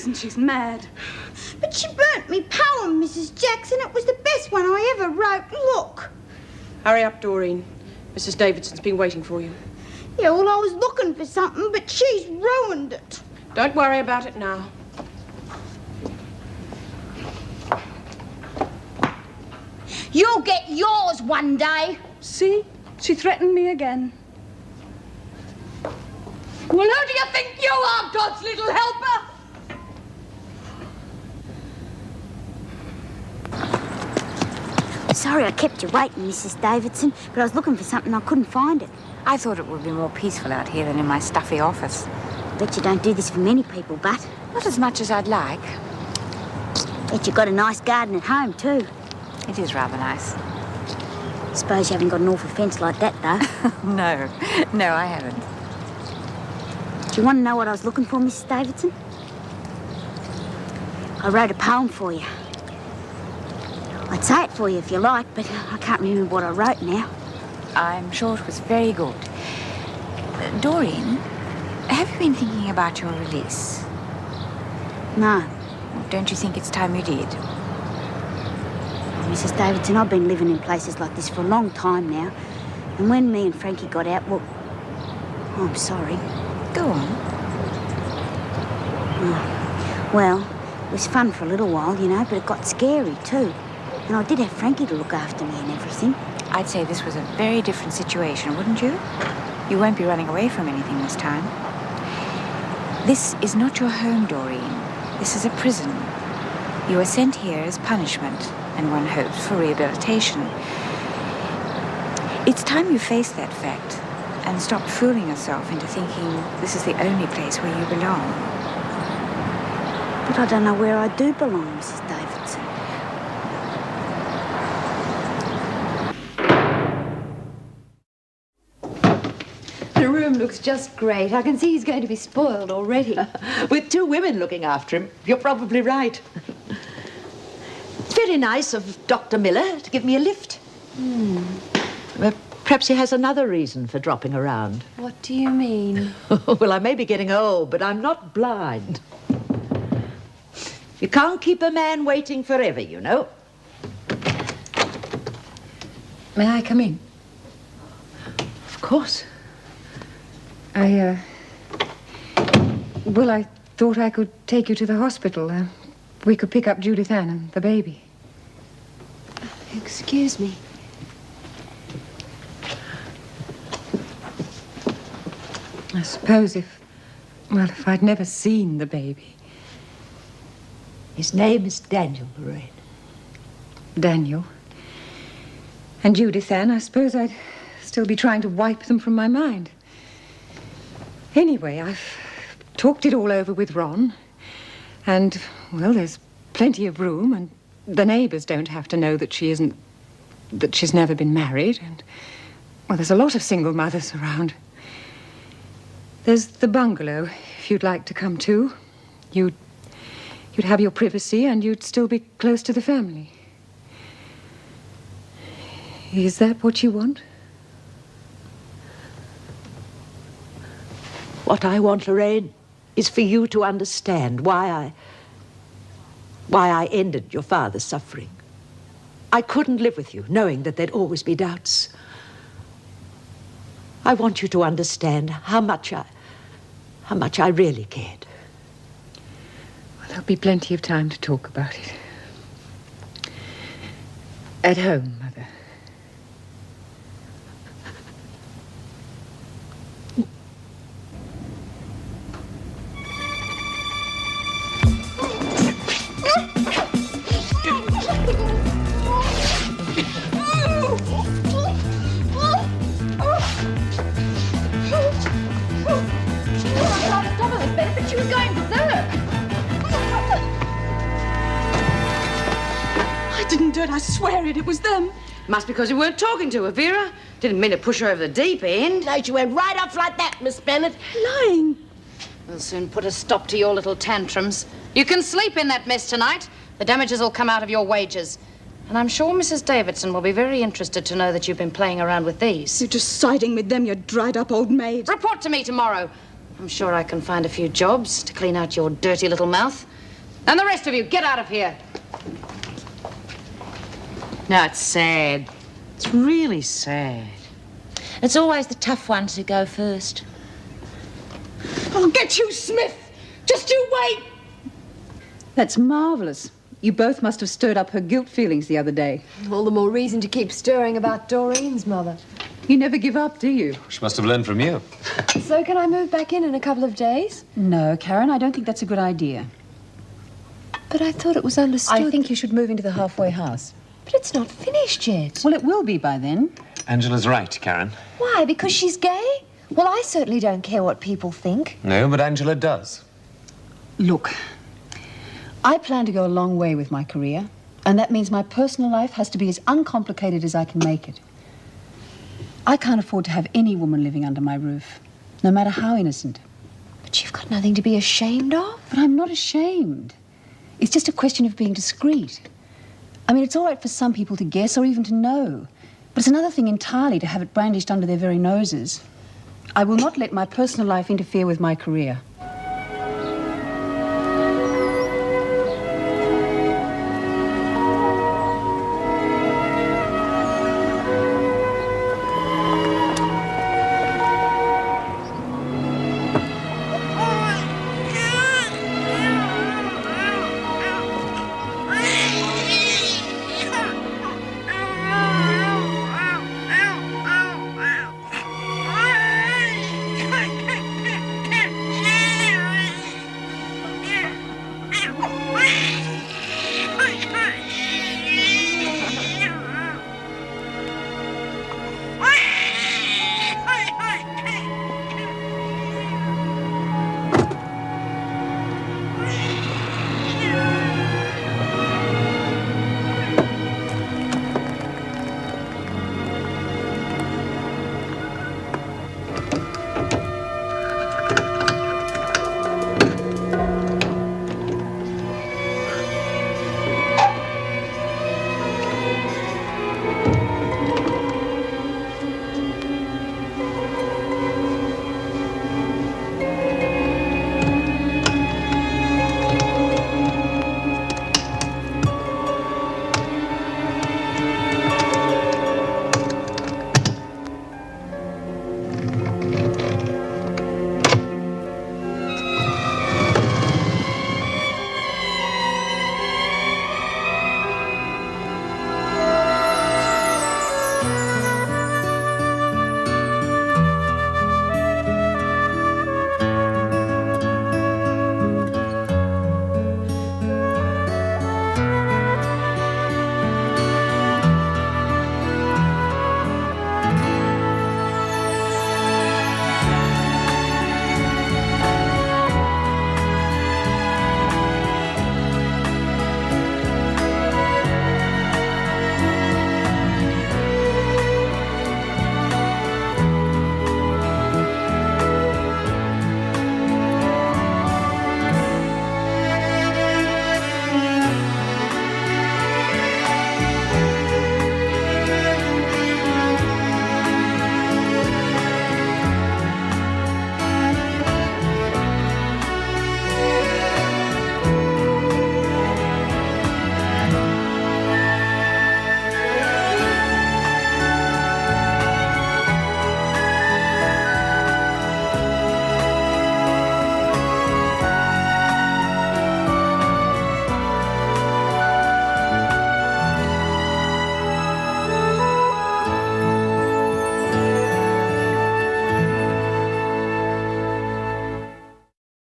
reason she's mad. But she burnt me poem, Mrs. Jackson. It was the best one I ever wrote. Look. Hurry up, Doreen. Mrs. Davidson's been waiting for you. Yeah, well, I was looking for something, but she's ruined it. Don't worry about it now. You'll get yours one day. See? She threatened me again. Well, who do you think you are, God's little helper? Sorry I kept you waiting, Mrs. Davidson, but I was looking for something, I couldn't find it. I thought it would be more peaceful out here than in my stuffy office. Bet you don't do this for many people, but... Not as much as I'd like. Bet you've got a nice garden at home, too. It is rather nice. Suppose you haven't got an awful fence like that, though. No, I haven't. Do you want to know what I was looking for, Mrs. Davidson? I wrote a poem for you. I'd say it for you if you like, but I can't remember what I wrote now. I'm sure it was very good. Doreen, have you been thinking about your release? No. Don't you think it's time you did? Mrs. Davidson, I've been living in places like this for a long time now. And when me and Frankie got out, well... Oh, I'm sorry. Go on. Oh, well, it was fun for a little while, you know, but it got scary too. And I did have Frankie to look after me and everything. I'd say this was a very different situation, wouldn't you? You won't be running away from anything this time. This is not your home, Doreen. This is a prison. You were sent here as punishment, and one hopes for rehabilitation. It's time you face that fact and stopped fooling yourself into thinking this is the only place where you belong. But I don't know where I do belong, Mrs. Davidson. The room looks just great. I can see he's going to be spoiled already. With two women looking after him, you're probably right. It's very nice of Dr. Miller to give me a lift. Perhaps he has another reason for dropping around. What do you mean? Well, I may be getting old, but I'm not blind. You can't keep a man waiting forever, you know. May I come in? Of course. Well, I thought I could take you to the hospital. We could pick up Judith Ann and the baby. Excuse me. I suppose if I'd never seen the baby. His name is Daniel, Lorraine. Daniel. And Judith Ann, I suppose I'd still be trying to wipe them from my mind. Anyway, I've talked it all over with Ron. And, well, there's plenty of room, and the neighbors don't have to know that she's never been married. And, well, there's a lot of single mothers around. There's the bungalow, if you'd like to come too. You'd have your privacy, and you'd still be close to the family. Is that what you want? What I want, Lorraine, is for you to understand why I ended your father's suffering. I couldn't live with you, knowing that there'd always be doubts. I want you to understand how much I really cared. Well, there'll be plenty of time to talk about it. At home, Mother. I swear it was them. Must be because you weren't talking to her, Vera. Didn't mean to push her over the deep end. No, she went right off like that, Miss Bennett. Lying. We'll soon put a stop to your little tantrums. You can sleep in that mess tonight. The damages will come out of your wages. And I'm sure Mrs. Davidson will be very interested to know that you've been playing around with these. You're just siding with them, you dried-up old maid. Report to me tomorrow. I'm sure I can find a few jobs to clean out your dirty little mouth. And the rest of you, get out of here. No, it's sad. It's really sad. It's always the tough ones who go first. I'll get you, Smith. Just you wait. That's marvellous. You both must have stirred up her guilt feelings the other day. All the more reason to keep stirring about Doreen's mother. You never give up, do you? She must have learned from you. So can I move back in a couple of days? No, Karen, I don't think that's a good idea. But I thought it was understood. I think you should move into the halfway house. But it's not finished yet. Well, it will be by then. Angela's right, Karen. Why? Because she's gay? Well, I certainly don't care what people think. No, but Angela does. Look, I plan to go a long way with my career, and that means my personal life has to be as uncomplicated as I can make it. I can't afford to have any woman living under my roof, no matter how innocent. But you've got nothing to be ashamed of. But I'm not ashamed. It's just a question of being discreet. I mean, it's all right for some people to guess or even to know, but it's another thing entirely to have it brandished under their very noses. I will not let my personal life interfere with my career.